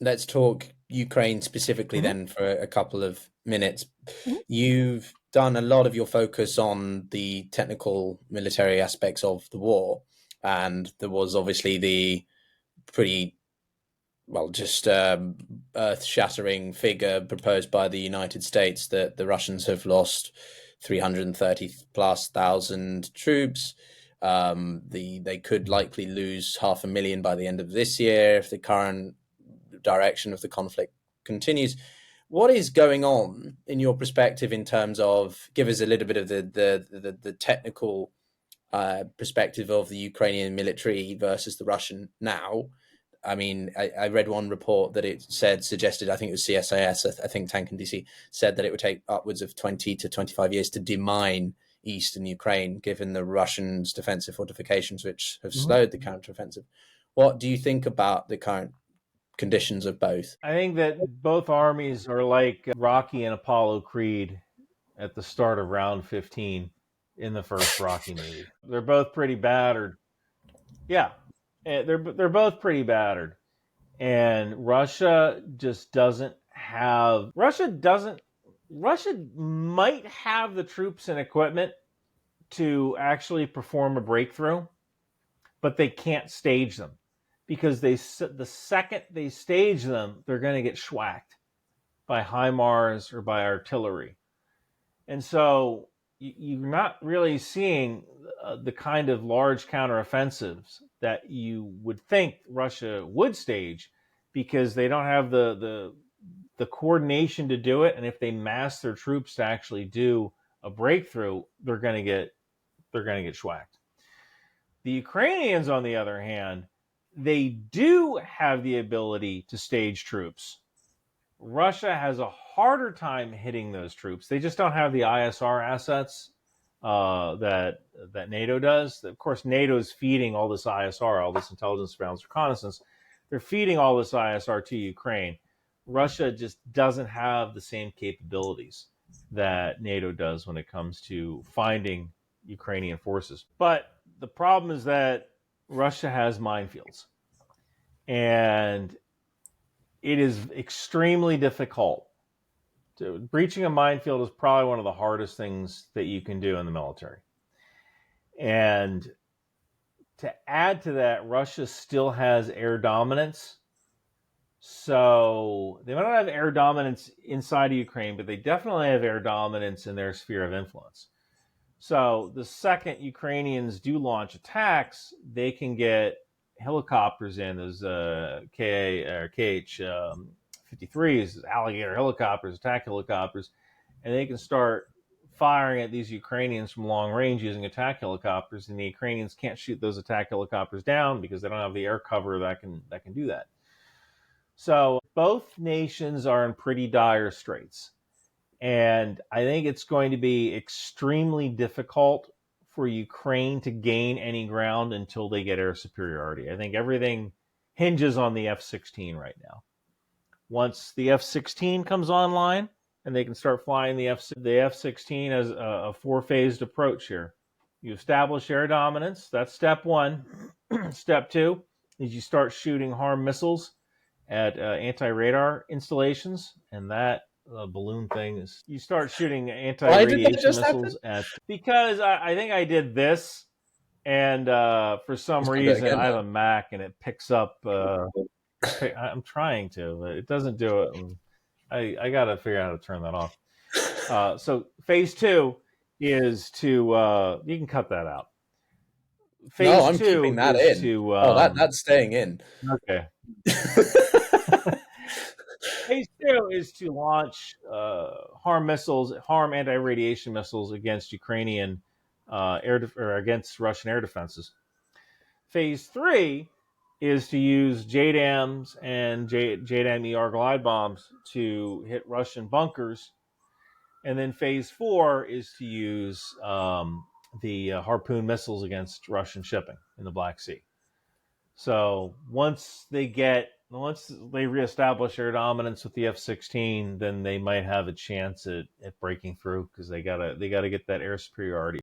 let's talk Ukraine specifically Hmm. then for a couple of minutes. Hmm. You've done a lot of your focus on the technical military aspects of the war, and there was obviously the pretty well, just earth-shattering figure proposed by the United States that the Russians have lost 330 plus thousand troops. They could likely lose 500,000 by the end of this year if the current direction of the conflict continues. What is going on in your perspective in terms of give us a little bit of the technical perspective of the Ukrainian military versus the Russian now? I mean, I read one report that it suggested, I think it was CSIS, I think Tank and DC, said that it would take upwards of 20 to 25 years to demine eastern Ukraine, given the Russians' defensive fortifications, which have Hmm. slowed the counteroffensive. What do you think about the current conditions of both? I think that both armies are like Rocky and Apollo Creed at the start of round 15 in the first Rocky movie. They're both pretty battered. Yeah, they're both pretty battered, and Russia just doesn't have. Russia might have the troops and equipment to actually perform a breakthrough, but they can't stage them because the second they stage them, they're going to get schwacked by HIMARS or by artillery. And so you're not really seeing the kind of large counteroffensives that you would think Russia would stage because they don't have the coordination to do it. And if they mass their troops to actually do a breakthrough, they're going to get schwacked. The Ukrainians, on the other hand, they do have the ability to stage troops. Russia has a harder time hitting those troops. They just don't have the ISR assets that NATO does. Of course, NATO is feeding all this ISR, all this intelligence surveillance reconnaissance. They're feeding all this ISR to Ukraine. Russia just doesn't have the same capabilities that NATO does when it comes to finding Ukrainian forces. But the problem is that Russia has minefields, and it is extremely difficult. Breaching a minefield is probably one of the hardest things that you can do in the military. And to add to that, Russia still has air dominance. So they might not have air dominance inside of Ukraine, but they definitely have air dominance in their sphere of influence. So the second Ukrainians do launch attacks, they can get helicopters in, those KH 53s, alligator helicopters, attack helicopters, and they can start firing at these Ukrainians from long range using attack helicopters, and the Ukrainians can't shoot those attack helicopters down because they don't have the air cover that can do that. So both nations are in pretty dire straits. And I think it's going to be extremely difficult for Ukraine to gain any ground until they get air superiority. I think everything hinges on the F-16 right now. Once the F-16 comes online and they can start flying the F-16 as a four-phased approach here. You establish air dominance. That's step one. Step two is you start shooting HARM missiles at anti-radar installations, and that balloon thing is you start shooting Why did that anti-radiation just happen? missiles at because I think I did this, and for some Let's do it reason again I have now. a Mac and it picks up. I'm trying to, but it doesn't do it. I got to figure out how to turn that off. So phase two is to you can cut that out. No, Phase I'm keeping two that is in. to Oh, that's staying in. okay. Phase two is to launch harm missiles, harm anti-radiation missiles against Ukrainian or against Russian air defenses. Phase three is to use JDAMs and JDAM ER glide bombs to hit Russian bunkers, and then phase four is to use the Harpoon missiles against Russian shipping in the Black Sea. So once they reestablish their dominance with the F-16, then they might have a chance at breaking through because they gotta get that air superiority.